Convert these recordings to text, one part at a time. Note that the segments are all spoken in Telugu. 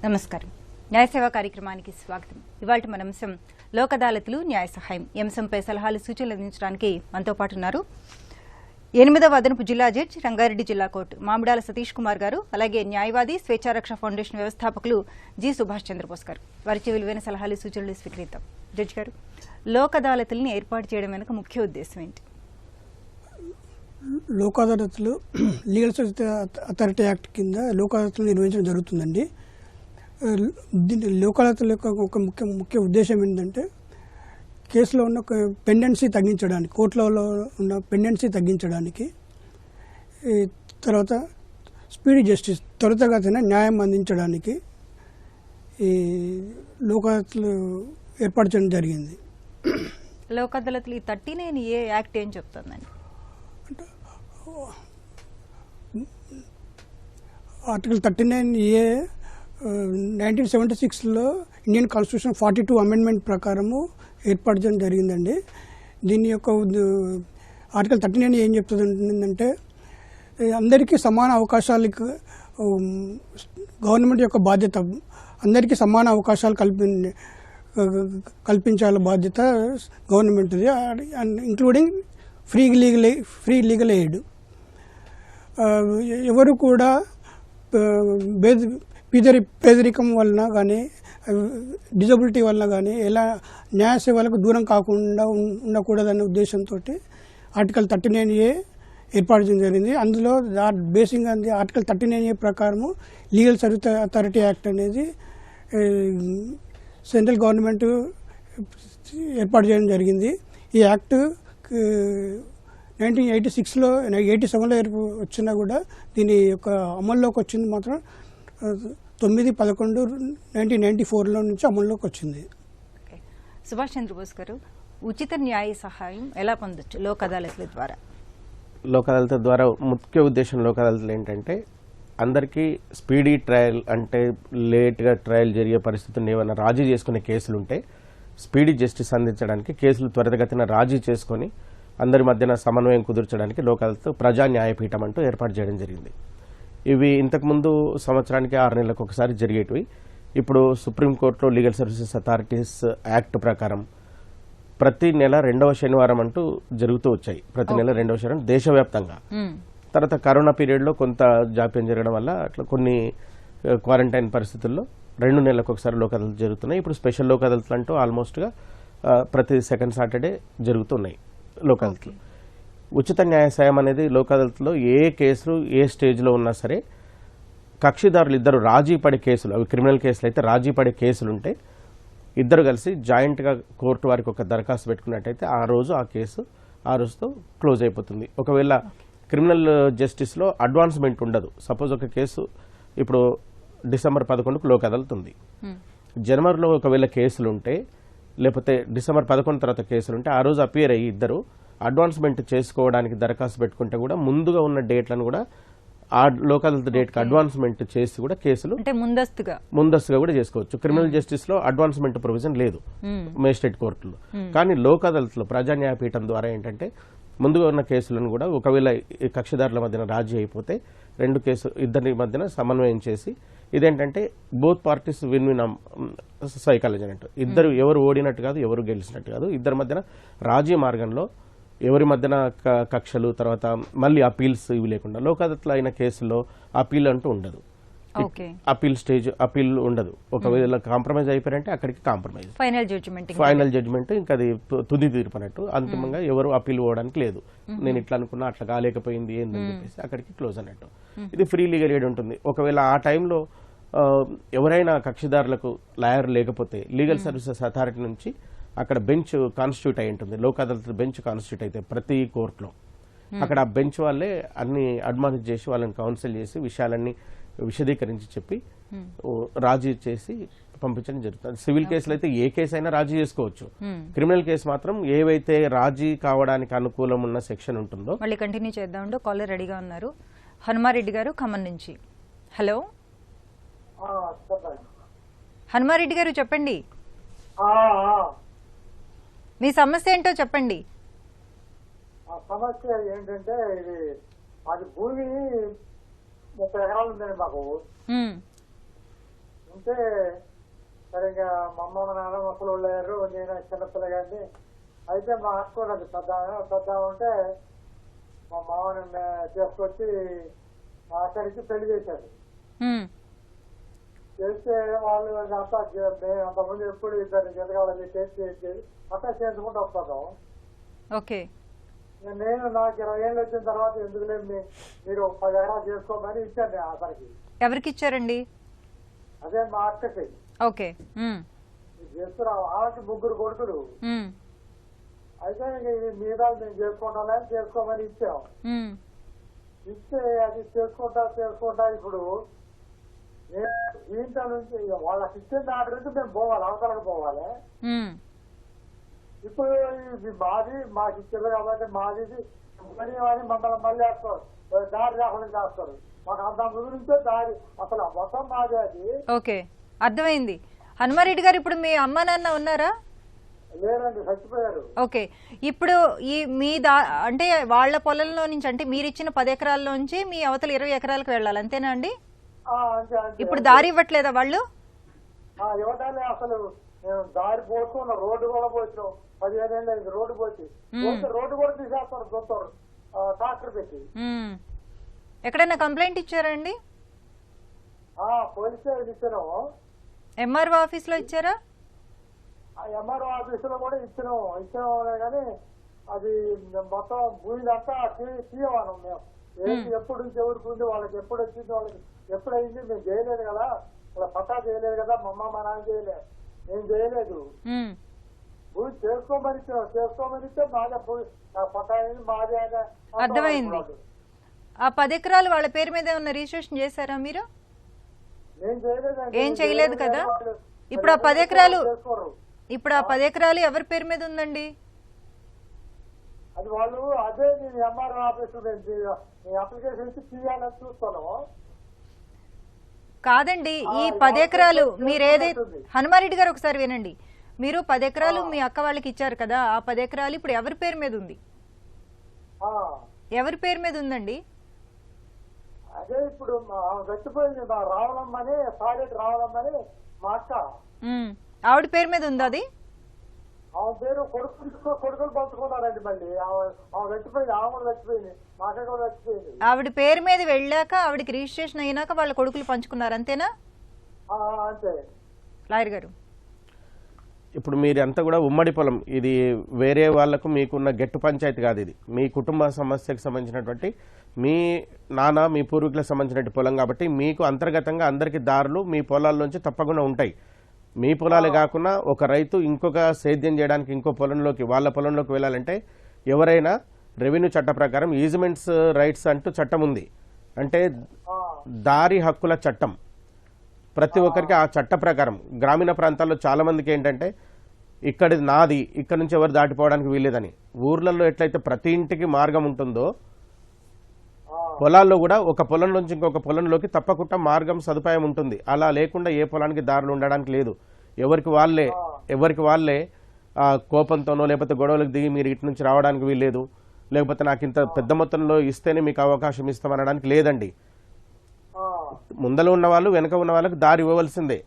నమస్కారం. న్యాయ సేవా కార్యక్రమానికి స్వాగతం. ఇవాళ మన అంశం లోక్ అదాలతులు న్యాయ సహాయం. ఈ అంశంపై సలహాలు సూచనలు అందించడానికి మనతో పాటు ఉన్నారు 8వ అదనపు జిల్లా జడ్జి రంగారెడ్డి జిల్లా కోర్టు మామిడాల సతీష్ కుమార్ గారు, అలాగే న్యాయవాది స్వేచ్ఛారక్ష ఫౌండేషన్ వ్యవస్థాపకులు జి సుభాష్ చంద్రబోస్ గారు. వారిచే విలువైన సలహాలు సూచనలు స్వీకరిద్దాం. జడ్జి గారు, లోక్ అదాలతుల్ని ఏర్పాటు చేయడం వెనుక ముఖ్య ఉద్దేశం ఏంటి? లోక్ అదాలతులు లీగల్ సర్వీస్ అథారిటీ యాక్ట్ కింద లోక్ అదాలతులు నిర్వహించడం జరుగుతుందండి. లోక్ అదాలతుల యొక్క ఒక ముఖ్య ఉద్దేశం ఏంటంటే కేసులో ఉన్న పెండెన్సీ తగ్గించడానికి, కోర్టులలో ఉన్న పెండెన్సీ తగ్గించడానికి, తర్వాత స్పీడీ జస్టిస్ త్వరితగతిన న్యాయం అందించడానికి ఈ లోక్ అదాలతులు ఏర్పాటు చేయడం జరిగింది. లోక్ అదాలతులు ఈ 39A యాక్ట్ ఏం చెప్తుందండి? ఆర్టికల్ 39A 1976లో ఇండియన్ కాన్స్టిట్యూషన్ 42 అమెండ్మెంట్ ప్రకారము ఏర్పాటు చేయడం జరిగిందండి. దీని యొక్క ఆర్టికల్ 39 ఏం చెప్తుందంటే అందరికీ సమాన అవకాశాలకు గవర్నమెంట్ యొక్క బాధ్యత, అందరికీ సమాన అవకాశాలు కల్పించాల బాధ్యత గవర్నమెంట్ది, ఇంక్లూడింగ్ ఫ్రీ లీగల్ ఎయిడ్. ఎవరు కూడా పేదరికం వలన కానీ డిజబిలిటీ వలన కానీ ఎలా న్యాయ సేవలకు దూరం కాకుండా ఉండకూడదనే ఉద్దేశంతో ఆర్టికల్ 39A ఏర్పాటు చేయడం జరిగింది. అందులో బేసింగ్ అంది ఆర్టికల్ 39A ప్రకారము లీగల్ సర్వీస్ అథారిటీ యాక్ట్ అనేది సెంట్రల్ గవర్నమెంట్ ఏర్పాటు చేయడం జరిగింది. ఈ యాక్ట్ 1986లో 87లో వచ్చినా కూడా దీని యొక్క అమల్లోకి వచ్చింది మాత్రం 9/11/1994లో నుంచి అమల్లోకి వచ్చింది. సుభాష్ చంద్రబోస్ గారు, ఉచిత న్యాయ సహాయం ఎలా పొందొచ్చు లోక్ అదాలతుల ద్వారా? లోక్ అదాలతుల ద్వారా ముఖ్య ఉద్దేశం లోక్ అదాలతులు ఏంటంటే అందరికీ స్పీడీ ట్రయల్, అంటే లేట్గా ట్రయల్ జరిగే పరిస్థితులను ఏమైనా రాజీ చేసుకునే కేసులుంటే స్పీడీ జస్టిస్ అందించడానికి, కేసులు త్వరితగతిన రాజీ చేసుకొని అందరి మధ్యన సమన్వయం కుదుర్చడానికి లోక్ అదాలత్ ప్రజా న్యాయపీఠం అంటూ ఏర్పాటు చేయడం జరిగింది. ఇవి ఇంతకుముందు సంవత్సరానికి 6 నెలలకు ఒకసారి జరిగేటివి. ఇప్పుడు సుప్రీంకోర్టులో లీగల్ సర్వీసెస్ అథారిటీస్ యాక్ట్ ప్రకారం ప్రతి నెల 2వ శనివారం అంటూ జరుగుతూ వచ్చాయి. ప్రతి నెల 2వ శనివారం దేశవ్యాప్తంగా. తర్వాత కరోనా పీరియడ్లో కొంత జాప్యం జరగడం వల్ల అట్లా కొన్ని క్వారంటైన్ పరిస్థితుల్లో 2 నెలలకు ఒకసారి లోక్ అదాలత్ జరుగుతున్నాయి. ఇప్పుడు స్పెషల్ లోక్ అదాలత్లు అంటూ ఆల్మోస్ట్గా ప్రతి సెకండ్ సాటర్డే జరుగుతున్నాయి లోక్ అదాలత్లు. ఉచిత న్యాయ సాయం అనేది లోక్ అదాలత్లో ఏ కేసులు ఏ స్టేజ్లో ఉన్నా సరే కక్షిదారులు ఇద్దరు రాజీ పడే కేసులు, అవి క్రిమినల్ కేసులు అయితే రాజీ పడే కేసులుంటే ఇద్దరు కలిసి జాయింట్గా కోర్టు వారికి ఒక దరఖాస్తు పెట్టుకున్నట్టయితే ఆ రోజు ఆ కేసు ఆ రోజుతో క్లోజ్ అయిపోతుంది. ఒకవేళ క్రిమినల్ జస్టిస్లో అడ్వాన్స్మెంట్ ఉండదు. సపోజ్ ఒక కేసు ఇప్పుడు డిసెంబర్ 11కు లోక్ అదాలత్ ఉంది, జనవరిలో ఒకవేళ కేసులుంటే లేకపోతే డిసెంబర్ 11 తర్వాత కేసులుంటే ఆ రోజు అపియర్ అయ్యి ఇద్దరు అడ్వాన్స్మెంట్ చేసుకోవడానికి దరఖాస్తు పెట్టుకుంటే కూడా ముందుగా ఉన్న డేట్లను కూడా ఆ లోక్ అదాలత్ డేట్కి అడ్వాన్స్మెంట్ చేసి కూడా కేసులు ముందస్తుగా కూడా చేసుకోవచ్చు. క్రిమినల్ జస్టిస్ లో అడ్వాన్స్మెంట్ ప్రొవిజన్ లేదు మేజిస్ట్రేట్ కోర్టులో. కానీ లోక్ అదాలత్ లో ప్రజా న్యాయపీఠం ద్వారా ఏంటంటే ముందుగా ఉన్న కేసులను కూడా ఒకవేళ కక్షిదారుల మధ్యన రాజీ అయిపోతే ఇద్దరి మధ్యన సమన్వయం చేసి, ఇదేంటంటే both parties win win psychology అన్నట్టు. ఇద్దరు ఎవరు ఓడినట్టు కాదు, ఎవరు గెలిచినట్టు కాదు. ఇద్దరి మధ్యన రాజీ మార్గంలో ఎవరి మధ్యన కక్షలు, తర్వాత మళ్ళీ అపీల్స్ ఇవి లేకుండా లోక్ అదాలత్లో అయిన కేసుల్లో అపీల్ అంటూ ఉండదు. అపీల్ ఉండదు. ఒకవేళ కాంప్రమైజ్ అయిపోయారంటే అక్కడికి కాంప్రమైజ్, ఫైనల్ జడ్జిమెంట్, ఇంకా అది తుది తీర్పు అన్నట్టు. అంతిమంగా ఎవరు అపీల్ పోవడానికి లేదు. నేను ఇట్లా అనుకున్నా అట్లా కాలేకపోయింది ఏందని చెప్పేసి అక్కడికి క్లోజ్ అన్నట్టు. ఇది ఫ్రీ లీగల్ ఎయిడ్ ఉంటుంది. ఒకవేళ ఆ టైంలో ఎవరైనా కక్షిదారులకు లాయర్ లేకపోతే లీగల్ సర్వీసెస్ అథారిటీ నుంచి అక్కడ బెంచ్ కాన్స్టిట్యూట్ అయి ఉంటుంది. లోక్ అదాలత్ బెంచ్ కాన్స్టిట్యూట్ అయితే ప్రతి కోర్టులో అక్కడ ఆ బెంచ్ వాళ్ళే అన్ని అడ్మానిష్ చేసి వాళ్ళని కౌన్సిల్ చేసి విషయాలన్నీ విశదీకరించి చెప్పి రాజీ చేసి పంపించడం జరుగుతుంది. సివిల్ కేసులు అయితే ఏ కేసు అయినా రాజీ చేసుకోవచ్చు. క్రిమినల్ కేసు మాత్రం ఏవైతే రాజీ కావడానికి అనుకూలం ఉన్న సెక్షన్ ఉంటుందో. మళ్ళీ కంటిన్యూ చేద్దాం. కాలర్ రెడీగా ఉన్నారు, హనుమారెడ్డి గారు ఖమ్మం నుంచి. హలో హనుమారెడ్డి గారు, చెప్పండి మీ సమస్య ఏంటో చెప్పండి. సమస్య ఏంటంటే ఇది మాది భూమి 30 ఎకరాలు ఉందండి మాకు. ఉంటే సరిగ్గా మా అమ్మ మా నాన్న మొక్కలు అయ్యారు, నేను చిన్నపిల్లగాన్ని. అయితే మా అక్క ఉన్నది పెద్ద ఉంటే మా మామని తీసుకొచ్చి మా అక్కడికి పెళ్లి చేశారు. చేస్తే వాళ్ళు అంతా అంతకుముందు ఎప్పుడు ఇద్దరు జరగాలని చేసి అట్లా చేసుకుంటూ వస్తాను. ఓకే. నేను నాకు 20 ఏళ్ళు వచ్చిన తర్వాత ఎందుకులే మీరు 10 ఎకరాలు చేసుకోమని ఇచ్చాను అతనికి. ఎవరికి ఇచ్చారండి? అదే మా అక్కకి. ఓకే. చేస్తున్నాం. ఆమెకి 3 కొడుకులు. అయితే మీద మేము చేసుకుంటాం చేసుకోమని ఇచ్చాం. ఇస్తే అది చేసుకుంటా ఇప్పుడు దీంట్లో నుంచి వాళ్ళకి ఇచ్చిన దాటి నుంచి మేము పోవాలి, అవతలకు పోవాలి. ఇప్పుడు ఇది మాకు ఇచ్చారు కాబట్టి మాది మండలం మళ్ళీ వేస్తారు, దారి రాకుండా చేస్తారు. మాకు అంత ముందు నుంచే దారి అసలు మొత్తం మాదే అది. ఓకే, అర్థమైంది. హనుమారెడ్డి గారు, ఇప్పుడు మీ అమ్మ నాన్న ఉన్నారా? లేరండి, చచ్చిపోయారు. ఓకే. ఇప్పుడు ఈ మీ అంటే వాళ్ళ పొలంలో నుంచి, అంటే మీరు ఇచ్చిన 10 ఎకరాల్లోంచి మీ అవతల 20 ఎకరాలకు వెళ్ళాలి, అంతేనా అండి? ఇప్పుడు దారి ఇవ్వట్లేదా వాళ్ళు? ఇవ్వటాలే. అసలు మేము దారి పోసుకున్నాం, రోడ్డు కూడా పోసినాం. 15 ఏళ్ళు అయింది రోడ్డు పోసి. రోడ్డు కూడా తీసేస్తారు చూస్తారు ట్రాక్టర్ పెట్టి. ఎక్కడైనా కంప్లైంట్ ఇచ్చారండి? పోలీస్ స్టేషన్ ఇచ్చినాము. ఎంఆర్ఓ ఆఫీస్ లో ఇచ్చారా? ఎంఆర్ఓ ఆఫీస్ లో కూడా ఇచ్చినాం కానీ అది మొత్తం భూమిదంతా తీయవాను మేము. ఎప్పుడు నుంచి ఎవరికి ఉంది, వాళ్ళకి ఎప్పుడు వచ్చింది, వాళ్ళకి ఎప్పుడైంది మేము చేయలేదు కదా. ఇలా పట్టా చేయలేదు కదా, మా అమ్మ మా నాన్న చేయలేదు, నేను చేయలేదు. భూమి చేసుకోమని ఇస్తే మాదే పట్టా అయింది, మాదే. అర్థమైంది. ఆ 10 ఎకరాలు వాళ్ళ పేరు మీద ఉన్న రిజిస్ట్రేషన్ చేశారా మీరు? నేను చేయలేదు. ఏం చేయలేదు కదా. ఇప్పుడు ఆ 10 ఎకరాలు ఎవరి పేరు మీద ఉందండి? అది వాళ్ళు అదే నేను ఎంఆర్ఓ ఆఫీస్ అప్లికేషన్ ఇచ్చి తీయాలని చూస్తాను. కాదండి, ఈ 10 ఎకరాలు మీరు ఏదైతే హనుమారెడ్డి గారు ఒకసారి వినండి. మీరు 10 ఎకరాలు మీ అక్క వాళ్ళకి ఇచ్చారు కదా, ఆ 10 ఎకరాలు ఇప్పుడు ఎవరి పేరు మీద ఉంది? ఎవరి పేరు మీద ఉందండి? అదే ఇప్పుడు చచ్చిపోయింది రావలమ్మని, సాడేటి రావలమ్మని మా అక్క. ఆవిడ పేరు మీద ఉంది అది? ఆమె పేరు కొడుకులు పంచుకున్నారండి. మళ్ళీ ఆమె చచ్చిపోయింది, ఆమె కూడా చచ్చిపోయింది, మా అక్క కూడా చచ్చిపోయింది. ఆవిడ పేరు మీద వెళ్ళాక, ఆవిడకి రిజిస్ట్రేషన్ అయినాక వాళ్ళ కొడుకులు పంచుకున్నారు, అంతేనా? అంతే. లాయర్ గారు, ఇప్పుడు మీరంతా కూడా ఉమ్మడి పొలం, ఇది వేరే వాళ్లకు మీకున్న గెట్టు పంచాయతీ కాదు, ఇది మీ కుటుంబ సమస్యకు సంబంధించినటువంటి మీ నాన్న మీ పూర్వీకులకు సంబంధించిన పొలం కాబట్టి మీకు అంతర్గతంగా అందరికీ దారులు మీ పొలాల్లోంచి తప్పకుండా ఉంటాయి. మీ పొలాలే కాకుండా ఒక రైతు ఇంకొక సేద్యం చేయడానికి ఇంకో పొలంలోకి వాళ్ళ పొలంలోకి వెళ్ళాలంటే ఎవరైనా రెవెన్యూ చట్ట ప్రకారం ఈజ్మెంట్స్ రైట్స్ అంటూ చట్టం ఉంది. అంటే దారి హక్కుల చట్టం ప్రతి ఒక్కరికి ఆ చట్ట ప్రకారం. గ్రామీణ ప్రాంతాల్లో చాలా మందికి ఏంటంటే ఇక్కడి నాది, ఇక్కడ నుంచి ఎవరు దాటిపోవడానికి వీల్లేదని. ఊర్లలో ఎట్లయితే ప్రతి ఇంటికి మార్గం ఉంటుందో పొలాల్లో కూడా ఒక పొలం నుంచి ఇంకొక పొలంలోకి తప్పకుండా మార్గం సదుపాయం ఉంటుంది. అలా లేకుండా ఏ పొలానికి దారులు ఉండడానికి లేదు. ఎవరికి వాళ్ళే కోపంతోనో లేకపోతే గొడవలకు దిగి మీరు ఇటు నుంచి రావడానికి వీల్లేదు, లేకపోతే నాకు ఇంత పెద్ద మొత్తంలో ఇస్తేనే మీకు అవకాశం ఇస్తామనడానికి లేదండి. ముందలో ఉన్న వాళ్ళు వెనక ఉన్న వాళ్ళకి దారి ఇవ్వవలసిందే.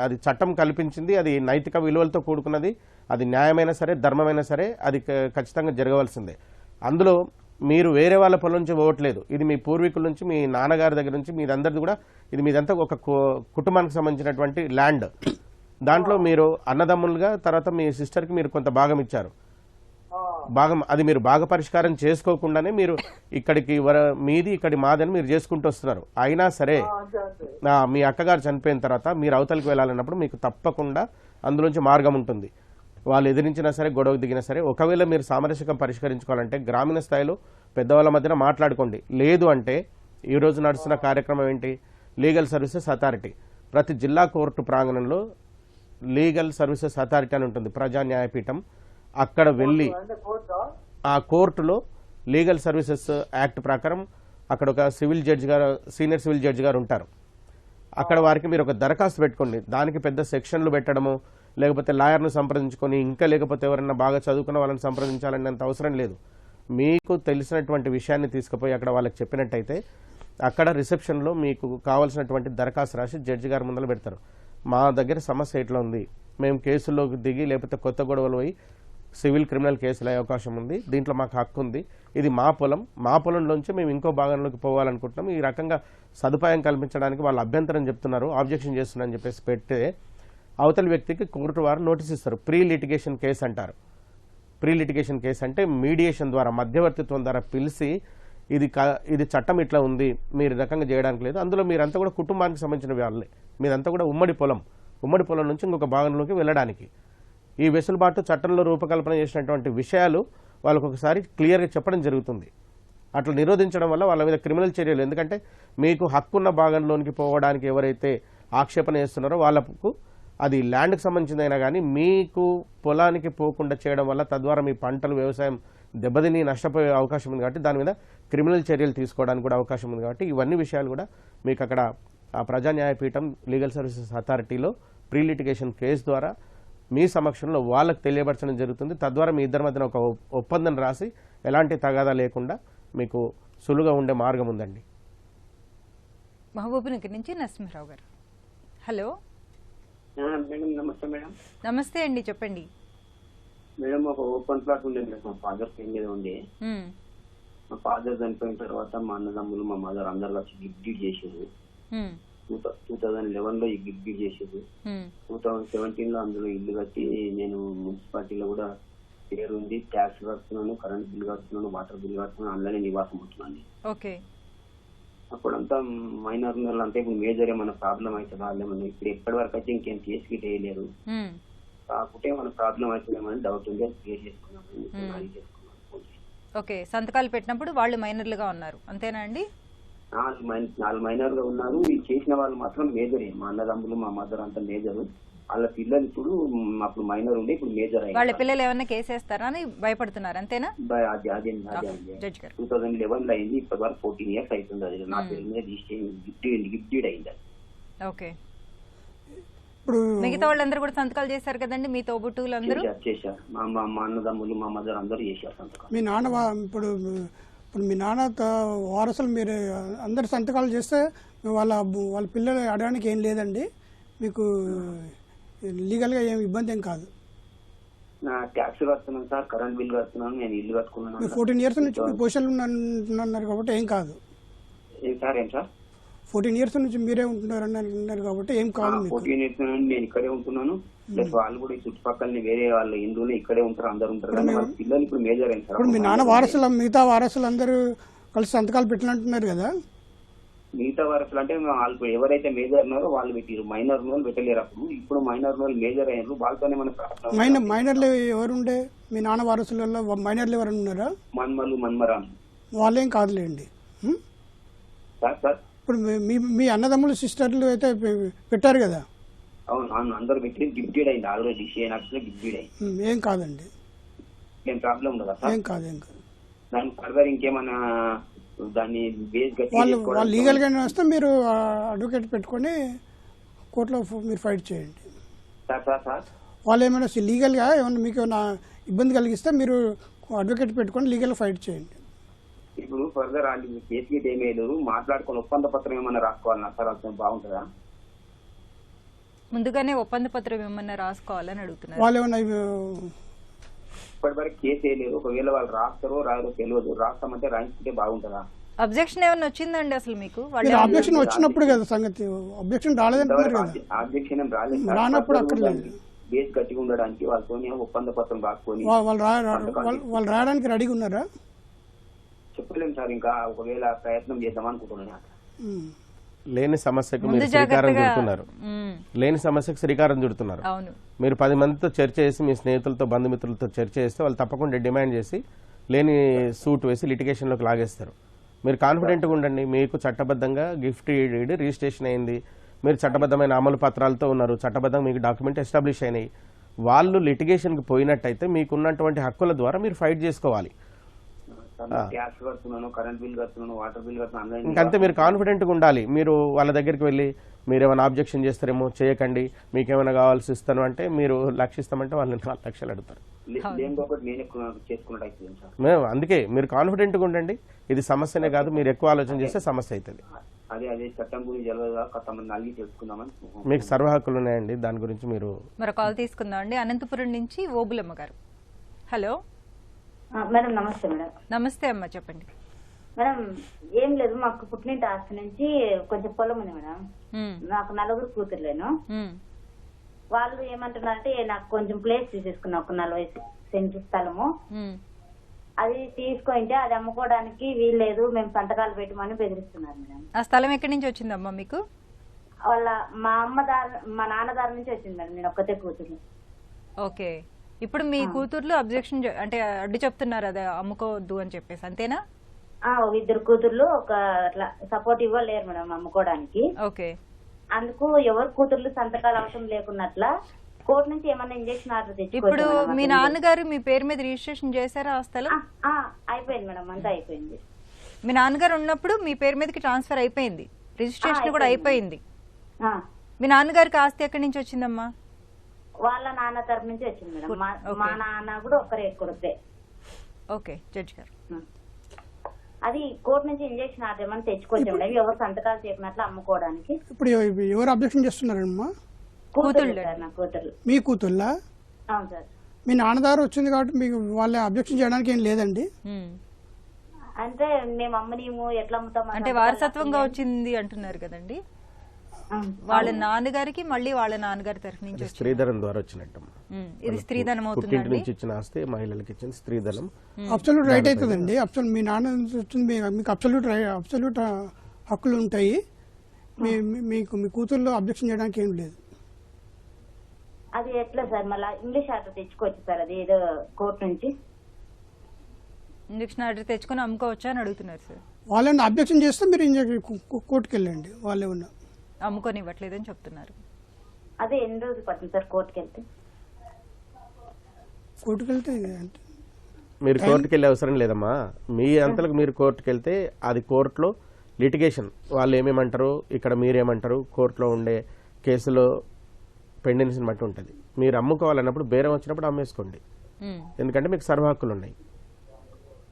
అది చట్టం కల్పించింది, అది నైతిక విలువలతో కూడుకున్నది, అది న్యాయమైనా సరే ధర్మమైనా సరే అది ఖచ్చితంగా జరగవలసిందే. అందులో మీరు వేరే వాళ్ళ పొలం నుంచి పోవట్లేదు, ఇది మీ పూర్వీకుల నుంచి మీ నాన్నగారి దగ్గర నుంచి మీదందరిది కూడా ఇది మీదంతా ఒక కుటుంబానికి సంబంధించినటువంటి ల్యాండ్. దాంట్లో మీరు అన్నదమ్ములుగా తర్వాత మీ సిస్టర్కి మీరు కొంత భాగం ఇచ్చారు. అది మీరు భాగ పరిష్కారం చేసుకోకుండానే మీరు ఇక్కడికి మీది ఇక్కడి మాదని మీరు చేసుకుంటూ వస్తున్నారు. అయినా సరే మీ అక్కగారు చనిపోయిన తర్వాత మీరు అవతలికి వెళ్ళాలన్నప్పుడు మీకు తప్పకుండా అందులోంచి మార్గం ఉంటుంది. వాళ్ళు ఎదిరించినా సరే గొడవకు దిగినా సరే ఒకవేళ మీరు సామరస్యకం పరిష్కరించుకోవాలంటే గ్రామీణ స్థాయిలో పెద్దవాళ్ళ మధ్యన మాట్లాడుకోండి. లేదు అంటే ఈరోజు నడుస్తున్న కార్యక్రమం ఏంటి, లీగల్ సర్వీసెస్ అథారిటీ. ప్రతి జిల్లా కోర్టు ప్రాంగణంలో లీగల్ సర్వీసెస్ అథారిటీ అని ఉంటుంది, ప్రజా న్యాయపీఠం. అక్కడ వెళ్ళి ఆ కోర్టులో లీగల్ సర్వీసెస్ యాక్ట్ ప్రకారం అక్కడ ఒక సివిల్ జడ్జి గారు, సీనియర్ సివిల్ జడ్జి గారు ఉంటారు. అక్కడ వారికి మీరు ఒక దరఖాస్తు పెట్టుకోండి. దానికి పెద్ద సెక్షన్లు పెట్టడము లేకపోతే లాయర్ను సంప్రదించుకొని ఇంకా లేకపోతే ఎవరైనా బాగా చదువుకున్న వాళ్ళని సంప్రదించాలనేంత అవసరం లేదు. మీకు తెలిసినటువంటి విషయాన్ని తీసుకుపోయి అక్కడ వాళ్ళకి చెప్పినట్టయితే అక్కడ రిసెప్షన్లో మీకు కావాల్సినటువంటి దరఖాస్తు రాసి జడ్జి గారి ముందర పెడతారు. మా దగ్గర సమస్య ఎట్లా ఉంది, మేము కేసుల్లోకి దిగి లేకపోతే కొత్త గొడవలు పోయి సివిల్ క్రిమినల్ కేసులు అయ్యే అవకాశం ఉంది, దీంట్లో మాకు హక్కు ఉంది, ఇది మా పొలంలోంచి మేము ఇంకో భాగంలోకి పోవాలనుకుంటున్నాం, ఈ రకంగా సదుపాయం కల్పించడానికి వాళ్ళు అభ్యంతరం చెప్తున్నారు, ఆబ్జెక్షన్ చేస్తున్నారని చెప్పేసి పెడితే అవతలి వ్యక్తికి కోర్టు వారు నోటీస్ ఇస్తారు. ప్రీ లిటిగేషన్ కేసు అంటారు. ప్రీ లిటిగేషన్ కేసు అంటే మీడియేషన్ ద్వారా, మధ్యవర్తిత్వం ద్వారా పిలిచి ఇది చట్టం ఇట్లా ఉంది, మీరు రకంగా చేయడానికి లేదు, అందులో మీరంతా కూడా కుటుంబానికి సంబంధించిన వాళ్ళే, మీరంతా కూడా ఉమ్మడి పొలం నుంచి ఇంకొక భాగంలోకి వెళ్ళడానికి ఈ వెసులుబాటు చట్టంలో రూపకల్పన చేసినటువంటి విషయాలు వాళ్ళకు ఒకసారి క్లియర్గా చెప్పడం జరుగుతుంది. అట్లా నిరోధించడం వల్ల వాళ్ళ మీద క్రిమినల్ చర్యలు, ఎందుకంటే మీకు హక్కున్న భాగంలోనికి పోవడానికి ఎవరైతే ఆక్షేపణ చేస్తున్నారో వాళ్ళకు అది ల్యాండ్కి సంబంధించిందైనా కానీ మీకు పొలానికి పోకుండా చేయడం వల్ల తద్వారా మీ పంటలు వ్యవసాయం దెబ్బతిని నష్టపోయే అవకాశం ఉంది కాబట్టి దాని మీద క్రిమినల్ చర్యలు తీసుకోవడానికి కూడా అవకాశం ఉంది కాబట్టి ఇవన్నీ విషయాలు కూడా మీకు అక్కడ ఆ ప్రజా న్యాయపీఠం లీగల్ సర్వీసెస్ అథారిటీలో ప్రీ లిటిగేషన్ కేసు ద్వారా మీ సమక్షంలో వాళ్ళకు తెలియపరచడం జరుగుతుంది. తద్వారా మీ ఇద్దరి మధ్యన ఒక ఒప్పందం రాసి ఎలాంటి తగాదా లేకుండా మీకు సులువుగా ఉండే మార్గం ఉందండి. మహబూబ్నగర్ నుంచి నరసింహరావు గారు. హలో మేడం, నమస్తే మేడం. నమస్తే అండి, చెప్పండి మేడం. ఒక ఓపెన్ ప్లాట్ ఉండేది మేడం, మా ఫాదర్ పేరు మీద ఉండే. మా ఫాదర్ చనిపోయిన తర్వాత మా అన్నదమ్ములు మా మదర్ అందరు వచ్చి గిఫ్ట్ చేసేది. 2011 లో ఈ గిఫ్ట్ చేసేది. 2017 లో అందులో ఇల్లు కట్టి నేను మున్సిపాలిటీలో కూడా పేరు ఉంది, ట్యాక్స్ కడుతున్నాను, కరెంట్ బిల్ కడుతున్నాను, వాటర్ బిల్ కడుతున్నాను, అందులోనే నివాసం ఉంటున్నాను. ఓకే. అప్పుడంతా మైనర్ అంటే ఇప్పుడు మేజర్ ఏమైనా ప్రాబ్లం అవుతుందా లేమన్నా, ఇప్పుడు ఎప్పటి వరకు అయితే ఇంకేం కేసు గిట్ వేయలేరు, కాకపోతే ఏమైనా ప్రాబ్లం అవుతుందేమని డౌట్ ఉంది, అది క్లియర్ చేసుకున్నాం. ఓకే, సంతకాలు పెట్టినప్పుడు వాళ్ళు మైనర్లుగా ఉన్నారు అంతేనా అండి? 4 మైనర్ గా ఉన్నారు. ఈ చేసిన వాళ్ళు మాత్రం మేజరే, మా అన్నదమ్ములు మా మదర్ అంతా మేజరు. వాళ్ళ పిల్లలు ఇప్పుడు అప్పుడు మైనర్ ఉండే, ఇప్పుడు మేజర్ అయ్యారు. వాళ్ళ పిల్లలు ఏమన్నా కేసేస్తారా అని భయపడుతున్నారు అంతేనా? అదే 2011 లో అయింది, ఇప్పటి వరకు 14 years అవుతుంది. అది నా పేరు మీద గిఫ్ట్ అయింది. ఓకే. మిగతా వాళ్ళందరూ కూడా సంతకాలు చేశారు కదండి, మీ తోబుట్టువులు అందరూ చేశారు. మా అన్నదమ్ములు మా మదర్ అందరూ చేశారు సంతకాలు. మీ నాన్న ఇప్పుడు మీ నాన్న వారసులు మీరు అందరు సంతకాలు చేస్తే వాళ్ళ పిల్లలు అడగడానికి ఏం లేదండి, మీకు లీగల్గా ఏం ఇబ్బంది ఏం కాదు. నా ట్యాక్స్ కడుతున్నాను సార్, కరెంట్ బిల్ కడుతున్నాను, నేను ఇల్లు కట్టుకున్నాను. 14 years నుంచి మీ పొజిషన్లో ఉన్నారు కాబట్టి ఏం కాదు. ఏం సార్? 14 years నుంచి మీరే ఉంటున్నారు కాబట్టి ఏం కాదు. 14 years నేను ఇక్కడే ఉంటున్నాను, ప్లస్ వాళ్ళు కూడా ఈ చుట్టుపక్కల వేరే వాళ్ళ హిందువులు ఇక్కడే ఉంటారు, అందరు ఉంటారు. కానీ వాళ్ళ పిల్లలు ఇప్పుడు మేజర్ అయింది సార్. ఇప్పుడు మీ నాన్న వారసులు మిగతా వారసులు అందరూ కలిసి సంతకాలు పెట్టినట్టున్నారు కదా. మిగతా వారసులు అంటే వాళ్ళు ఎవరైతే మేజర్ ఉన్నారో వాళ్ళు పెట్టారు, మైనర్ వాళ్ళు పెట్టలేరు. ఇప్పుడు మైనర్ వాళ్ళు మేజర్ అయ్యారు, వాళ్ళతోనే మన మైనర్లు ఎవరుండే మీ నాన్న వారసులలో మైనర్లు ఎవరు ఉన్నారా? మన్మరాలు వాళ్ళేం కాదులేండి. సార్ ఇప్పుడు మీ అన్నదమ్ములు సిస్టర్లు అయితే పెట్టారు కదా. అవును, అందరూ పెట్టి గిఫ్టెడ్ అయింది ఆల్రెడీ, గిఫ్టెడ్ అయింది. ఏం కాదండి, ఏం ప్రాబ్లం ఉండదా సార్? ఏం కాదు. దానికి ఫర్దర్ ఇంకేమన్నా దాన్ని బేస్ వాళ్ళు లీగల్ గానే వస్తే మీరు అడ్వకేట్ పెట్టుకొని కోర్టులో మీరు ఫైట్ చేయండి. వాళ్ళు ఏమైనా లీగల్ గా ఏమన్నా మీకు ఏమైనా ఇబ్బంది కలిగిస్తే మీరు అడ్వకేట్ పెట్టుకొని లీగల్ ఫైట్ చేయండి. ఇప్పుడు ఫర్దర్ కేసు గిట్ ఏమీ లేదు, మాట్లాడుకొని ఒప్పంద పత్రం ఏమన్నా రాసుకోవాలన్నా సార్, అది బాగుంటుందా? ముందుగానే ఒప్పంద పత్రం ఏమన్నా రాసుకోవాలని అడుగుతున్నారు. వాళ్ళు ఏమన్నా ఇప్పటి వరకు కేసు వేయలేదు, ఒకవేళ వాళ్ళు రాస్తారో రాయరో తెలియదు, రాస్తామంటే రాయించుకుంటే బాగుంటుందా? అబ్జెక్షన్ ఏమన్నా వచ్చిందండి అసలు మీకు? అబ్జెక్షన్ వచ్చినప్పుడు కదా సంగతి, అబ్జెక్షన్ రాలేదంటున్నారు కదా. అబ్జెక్షన్ ఏం రాలేదు, రానప్పుడు అక్కర్లేదు. బేస్ గట్టిగా ఉండడానికి వాళ్ళతో ఒప్పంద పత్రం రాసుకొని వాళ్ళు రాయడానికి రెడీగా ఉన్నారా? చెప్పలేము సార్, ఇంకా ఒకవేళ ప్రయత్నం చేద్దాం అనుకుంటున్నాను. లేని సమస్యకు మీరు శ్రీకారం చుడుతున్నారు, లేని సమస్యకు శ్రీకారం చుడుతున్నారు. మీరు 10 మందితో చర్చ చేసి మీ స్నేహితులతో బంధుమిత్రులతో చర్చ చేస్తే వాళ్ళు తప్పకుండా డిమాండ్ చేసి లేని సూట్ వేసి లిటిగేషన్లోకి లాగేస్తారు. మీరు కాన్ఫిడెంట్గా ఉండండి, మీకు చట్టబద్ధంగా గిఫ్ట్ డీడ్ రిజిస్ట్రేషన్ అయింది, మీరు చట్టబద్ధమైన అమలు పత్రాలతో ఉన్నారు, చట్టబద్ధంగా మీకు డాక్యుమెంట్ ఎస్టాబ్లిష్ అయినాయి. వాళ్ళు లిటిగేషన్కి పోయినట్టయితే మీకున్నటువంటి హక్కుల ద్వారా మీరు ఫైట్ చేసుకోవాలి. ఇంకంతే, మీరు కాన్ఫిడెంట్ గా ఉండాలి. మీరు వాళ్ళ దగ్గరికి వెళ్ళి మీరేమైనా ఆబ్జెక్షన్ చేస్తారేమో, చేయకండి, మీకేమైనా కావాల్సి ఇస్తాను అంటే మీరు లక్షిస్తామంటే వాళ్ళని 4 లక్షలు అడుగుతారు. మేము అందుకే మీరు కాన్ఫిడెంట్ గా ఉండండి, ఇది సమస్యనే కాదు, మీరు ఎక్కువ ఆలోచన చేస్తే సమస్య అవుతుంది. అదే అదే చట్టం గురించి తెలియదుగా కొంతమంది అడిగి తెలుసుకుందామని. మీకు సర్వ హక్కులు ఉన్నాయండి, దాని గురించి మీరు. మరో కాల్ తీసుకుందాం అండి. అనంతపురం నుంచి ఓబులమ్మ గారు. హలో మేడం నమస్తే మేడం. నమస్తే అమ్మ, చెప్పండి. మేడం ఏం లేదు, మాకు పుట్టినింటి ఆస్తి నుంచి కొంచెం పొలం ఉంది మేడం. నాకు 4 కూతుర్లేను. వాళ్ళు ఏమంటున్నారంటే నాకు కొంచెం ప్లేస్ తీసేసుకున్నా, ఒక 40 సెంట్లు స్థలము. అది తీసుకుంటే అది అమ్ముకోవడానికి వీల్లేదు, మేము సంతకాలు పెట్టమని బెదిరిస్తున్నారు మేడం. ఆ స్థలం ఎక్కడి నుంచి వచ్చిందమ్మా మీకు? వాళ్ళ మా మా నాన్నదారి నుంచి వచ్చింది మేడం. నేను ఒక్కతే కూతురు. ఓకే, ఇప్పుడు మీ కూతుర్లు అబ్జెక్షన్ అంటే అడ్డు చెప్తున్నారు అది అమ్ముకోవద్దు అని చెప్పేసి, అంతేనా? 2 కూతుర్లు ఒక అట్లా సపోర్ట్ ఇవ్వలేరు మేడం అమ్ముకోవడానికి. ఓకే, అందుకు ఎవరు కూతుర్లు సంతకాలు అవసరం లేకున్నట్ల కోర్టు నుంచి ఏమన్నా ఇంజక్షన్ ఆర్డర్ తెచ్చి. ఇప్పుడు మీ నాన్నగారు మీ పేరు మీద రిజిస్ట్రేషన్ చేశారా ఆ స్థలం? అయిపోయింది మేడం, అంతా అయిపోయింది. మీ నాన్నగారు ఉన్నప్పుడు మీ పేరు మీదకి ట్రాన్స్ఫర్ అయిపోయింది, రిజిస్ట్రేషన్ కూడా అయిపోయింది. మీ నాన్నగారికి ఆస్తి ఎక్కడి నుంచి వచ్చిందమ్మా? వాళ్ళ నాన్న తరపు నుంచి వచ్చింది మేడం. మా నాన్న కూడా ఒక్కరే కొడుకే. ఓకే జడ్జి గారు, అది కోర్టు నుంచి ఇంజక్షన్ ఆర్డర్ ఏమన్నా తెచ్చుకోవచ్చు మేడం, ఎవరు సంతకాలు చేయకున్నట్లు అమ్ముకోవడానికి. ఇప్పుడు ఎవరు అబ్జెక్షన్ చేస్తున్నారమ్మా? కూతుర్లు సార్, నా కూతుర్లు. మీ కూతుర్లా? అవును సార్. మీ నాన్నదారు వచ్చింది కాబట్టి మీకు వాళ్ళ అబ్జెక్షన్ చేయడానికి ఏం లేదండి. అంటే మేము అమ్మనీము ఎట్లా అమ్ముతాం అంటే వారసత్వంగా వచ్చింది అంటున్నారు కదండి. వాళ్ళ నాన్నగారికి మళ్ళీ వాళ్ళ నాన్నగారి తరఫు నుంచి స్త్రీధనం ద్వారా వచ్చినట్టు. ఇది స్త్రీధనం అవుతుంది, నుంచి ఇచ్చిన ఆస్తి మహిళలకు ఇచ్చిన స్త్రీధనం. అబ్సల్యూట్ రైట్ అవుతుందండి. మీ నాన్న వచ్చింది మీకు అబ్సల్యూట్ హక్కులు ఉంటాయి. మీకు మీ కూతుర్లో అబ్జెక్షన్ చేయడానికి ఏం లేదు. అది ఎట్లా సార్? మళ్ళీ ఇంగ్లీష్ ఆర్డర్ తెచ్చుకోవచ్చు సార్, అది ఏదో కోర్టు నుంచి ఇంజక్షన్ ఆర్డర్ తెచ్చుకొని అమ్ముకోవచ్చా అని అడుగుతున్నారు సార్. వాళ్ళని అబ్జెక్షన్ చేస్తే మీరు కోర్టుకు వెళ్ళండి, వాళ్ళు ఏమన్నా అమ్ముకొని ఇవ్వట్లేదని చెప్తున్నారు. అదే ఎన్ని రోజులు పడుతుంది సార్ కోర్టుకి వెళ్తే? కోర్టుకు వెళ్తే మీరు కోర్టుకు వెళ్ళే అవసరం లేదమ్మా. మీ అంతలకు మీరు కోర్టుకు వెళ్తే అది కోర్టులో లిటిగేషన్, వాళ్ళు ఏమేమంటారు, ఇక్కడ మీరేమంటారు, కోర్టులో ఉండే కేసులో పెండెన్సీని బట్టి ఉంటుంది. మీరు అమ్ముకోవాలన్నప్పుడు బేరం వచ్చినప్పుడు అమ్మేసుకోండి, ఎందుకంటే మీకు సర్వ హక్కులు ఉన్నాయి.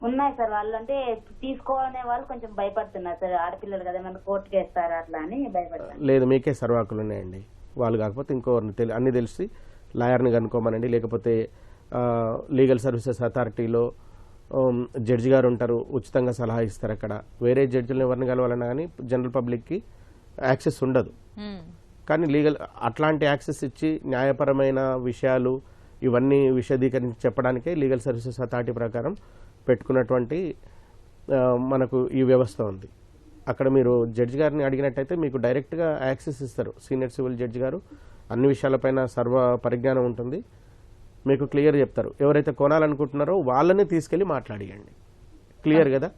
ఉన్నాయి సార్. వాళ్ళు అంటే తీసుకోవాలనే వాళ్ళు కొంచెం భయపడుతున్నారు సార్, ఆడపిల్లలు కదా మన కోర్టుకి వేస్తారా అట్లా అని భయపడతారు. లేదు, మీకే సర్వ హక్కులు ఉన్నాయండి. వాళ్ళు కాకపోతే ఇంకోరిని అన్ని తెలిసి లాయర్ని కనుక్కోమనండి, లేకపోతే లీగల్ సర్వీసెస్ అథారిటీలో జడ్జి గారు ఉంటారు, ఉచితంగా సలహా ఇస్తారు. అక్కడ వేరే జడ్జిలను ఎవరిని కలవాలన్నా కానీ జనరల్ పబ్లిక్కి యాక్సెస్ ఉండదు. కానీ లీగల్ అట్లాంటి యాక్సెస్ ఇచ్చి న్యాయపరమైన విషయాలు ఇవన్నీ విశదీకరించి చెప్పడానికే లీగల్ సర్వీసెస్ అథారిటీ ప్రకారం పెట్టుకున్నటువంటి మనకు ఈ వ్యవస్థ ఉంది. అక్కడ మీరు జడ్జి గారిని అడిగినట్టయితే మీకు డైరెక్ట్గా యాక్సెస్ ఇస్తారు. సీనియర్ సివిల్ జడ్జి గారు అన్ని విషయాలపైన సర్వ పరిజ్ఞానం ఉంటుంది, మీకు క్లియర్ చెప్తారు. ఎవరైతే కొనాలనుకుంటున్నారో వాళ్ళని తీసుకెళ్లి మాట్లాడియండి. క్లియర్ కదా?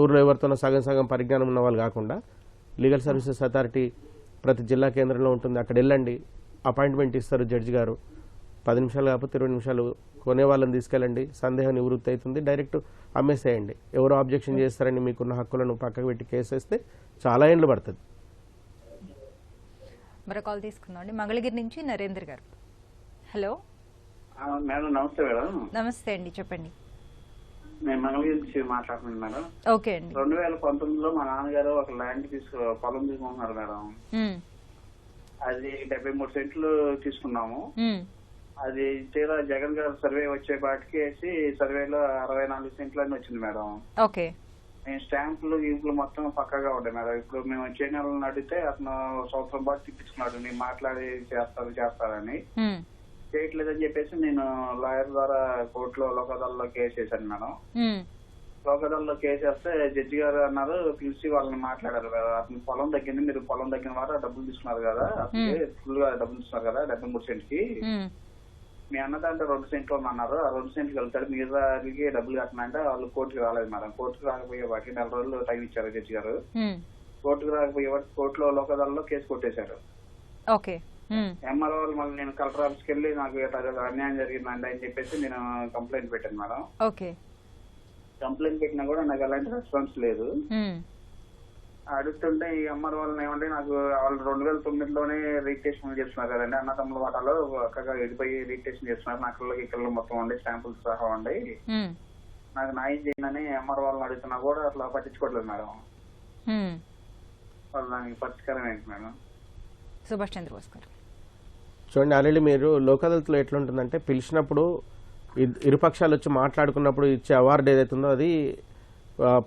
ఊర్లో ఎవరితోనో సగం సగం పరిజ్ఞానం ఉన్న వాళ్ళు కాకుండా లీగల్ సర్వీసెస్ అథారిటీ ప్రతి జిల్లా కేంద్రంలో ఉంటుంది, అక్కడ వెళ్ళండి, అపాయింట్మెంట్ ఇస్తారు జడ్జి గారు. 10 నిమిషాలు కాకపోతే 20 నిమిషాలు కొనే వాళ్ళని తీసుకెళ్ళండి, సందేహం నివృత్తి అవుతుంది, డైరెక్ట్ అమ్మేసేయండి. ఎవరో ఆబ్జెక్షన్ చేస్తారని మీకున్న హక్కులను పక్కకు పెట్టి కేసు వేస్తే చాలా ఏళ్ళు పడుతుంది. మరో కాల్ తీసుకుందాం అండి. మంగళగిరి నుంచి నరేంద్ర గారు. హలో మేడం, నమస్తే మేడం. నమస్తే అండి, చెప్పండి. నేను మంగళగిరి నుంచి మాట్లాడుతున్నాను మేడం. ఓకే అండి. 2019లో మా నాన్నగారు ఒక ల్యాండ్ పొలం తీసుకుంటున్నారు మేడం. అది 73 సెంట్లు తీసుకున్నాము. అది తీరా జగన్ గారు సర్వే వచ్చే బాటికి వేసి సర్వేలో 64 సెంట్లు అని వచ్చింది మేడం. ఓకే. మేము స్టాంపులు గీంపులు మొత్తం పక్కగా ఉండే మేడం. ఇప్పుడు మేము వచ్చే నెలను అడిగితే అతను సంవత్సరం పాటు తిప్పించుకున్నాడు, నేను మాట్లాడి చేస్తారని. చేయట్లేదని చెప్పేసి నేను లాయర్ ద్వారా కోర్టులో లోకదాల్లో కేసు వేసాను మేడం. లోకదాల్లో కేసు వేస్తే జడ్జి గారు అన్నారు, పిలిచి వాళ్ళని మాట్లాడారు కదా, అతను పొలం తగ్గింది, మీరు పొలం తగ్గిన వారు డబ్బులు తీసుకున్నారు కదా, అతను ఫుల్ గా డబ్బులు తీసుకున్నారు కదా 73 సెంట్కి, మీ అన్నదంటే 2 సెంట్లు అన్నారు, ఆ 2 సెంట్కి వెళ్తాడు, మీరు డబ్బులు కట్టినంటే వాళ్ళు కోర్టుకు రాలేదు మేడం. కోర్టుకు రాకపోయే వాటికి 4 రోజులు టైం ఇచ్చారు జడ్జి గారు. కోర్టుకు రాకపోయే వాటి కోర్టులో లోకదాల్లో కేసు కొట్టేశారు. ఓకే. ఎంఆర్ఓ వాళ్ళు మళ్ళీ నేను కలెక్టర్ ఆఫీస్కి వెళ్ళి నాకు అన్యాయం జరిగిందండి అని చెప్పేసి నేను కంప్లైంట్ పెట్టాను మేడం. ఓకే. కంప్లైంట్ పెట్టినా కూడా నాకు ఎలాంటి రెస్పాన్స్ లేదు. అడుగుతుంటే ఈ ఎంఆర్ఓ వాళ్ళని ఏమంటే నాకు వాళ్ళు 2009లోనే రిజిస్ట్రేషన్ చేస్తున్నారు కదండి, అన్నతమ్ముల వాటాలో అక్కగా ఎడిపోయి రిజిస్ట్రేషన్ చేస్తున్నారు, నాకు ఇక్కడ మొత్తం ఉండి శాంపుల్స్ సహా ఉండి నాకు న్యాయం చేయండి ఎంఆర్ఓ వాళ్ళని అడుగుతున్నా కూడా అట్లా పట్టించుకోవట్లేదు మేడం. వాళ్ళు దానికి పరిష్కారం ఏంటి మేడం? సుభాష్ చంద్రబోస్ గారు. చూడండి, ఆల్రెడీ మీరు లోక్ అదాలత్లో ఎట్లుంటుందంటే పిలిచినప్పుడు ఇరుపక్షాలు వచ్చి మాట్లాడుకున్నప్పుడు ఇచ్చే అవార్డు ఏదైతుందో అది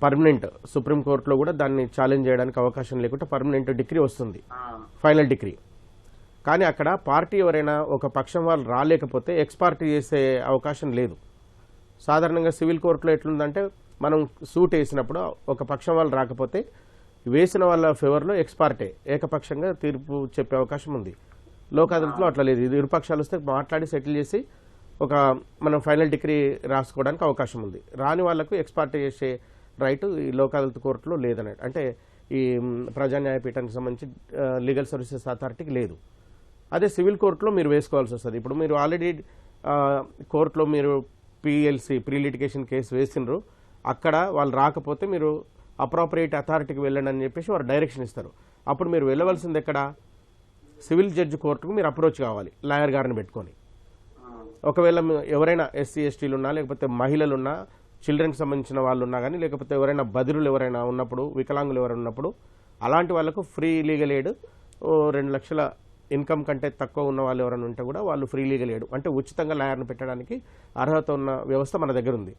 పర్మనెంట్. సుప్రీంకోర్టులో కూడా దాన్ని ఛాలెంజ్ చేయడానికి అవకాశం లేకుండా పర్మనెంట్ డిగ్రీ వస్తుంది, ఫైనల్ డిగ్రీ. కానీ అక్కడ పార్టీ ఎవరైనా ఒక పక్షం వాళ్ళు రాలేకపోతే ఎక్స్ పార్టీ చేసే అవకాశం లేదు. సాధారణంగా సివిల్ కోర్టులో ఎట్లుందంటే మనం సూట్ వేసినప్పుడు ఒక పక్షం వాళ్ళు రాకపోతే వేసిన వాళ్ళ ఫేవర్లో ఎక్స్ పార్టీ ఏకపక్షంగా తీర్పు చెప్పే అవకాశం ఉంది. లోక్ అదాలత్లో అట్లా లేదు. ఇది ఇరుపక్షాలు వస్తే మాట్లాడి సెటిల్ చేసి ఒక మనం ఫైనల్ డిగ్రీ రాసుకోవడానికి అవకాశం ఉంది. రాని వాళ్లకు ఎక్స్ పార్టీ చేసే రైట్ ఈ లోక్ అదాలత్ కోర్టులో లేదన్నట్టు. అంటే ఈ ప్రజా న్యాయపీఠానికి సంబంధించి లీగల్ సర్వీసెస్ అథారిటీకి లేదు. అదే సివిల్ కోర్టులో మీరు వేసుకోవాల్సి వస్తుంది. ఇప్పుడు మీరు ఆల్రెడీ కోర్టులో మీరు పిఎల్సి ప్రీ లిటిగేషన్ కేసు వేసినారు, అక్కడ వాళ్ళు రాకపోతే మీరు అప్రాపరియేట్ అథారిటీకి వెళ్ళండి అని చెప్పేసి వారు డైరెక్షన్ ఇస్తారు. అప్పుడు మీరు వెళ్ళవలసింది ఎక్కడ? సివిల్ జడ్జి కోర్టుకు మీరు అప్రోచ్ కావాలి లాయర్ గారిని పెట్టుకొని. ఒకవేళ ఎవరైనా ఎస్సీ ఎస్టీలు ఉన్నా, లేకపోతే మహిళలున్నా, చిల్డ్రన్కి సంబంధించిన వాళ్ళు ఉన్నా కానీ, లేకపోతే ఎవరైనా బదిరులు ఎవరైనా ఉన్నప్పుడు, వికలాంగులు ఎవరైనా ఉన్నప్పుడు అలాంటి వాళ్ళకు ఫ్రీ లీగల్ ఎయిడ్ 2 లక్షల ఇన్కమ్ కంటే తక్కువ ఉన్న వాళ్ళు ఎవరైనా ఉంటే కూడా వాళ్ళు ఫ్రీ లీగల్ ఎయిడ్ అంటే ఉచితంగా లాయర్ని పెట్టడానికి అర్హత ఉన్న వ్యవస్థ మన దగ్గర ఉంది.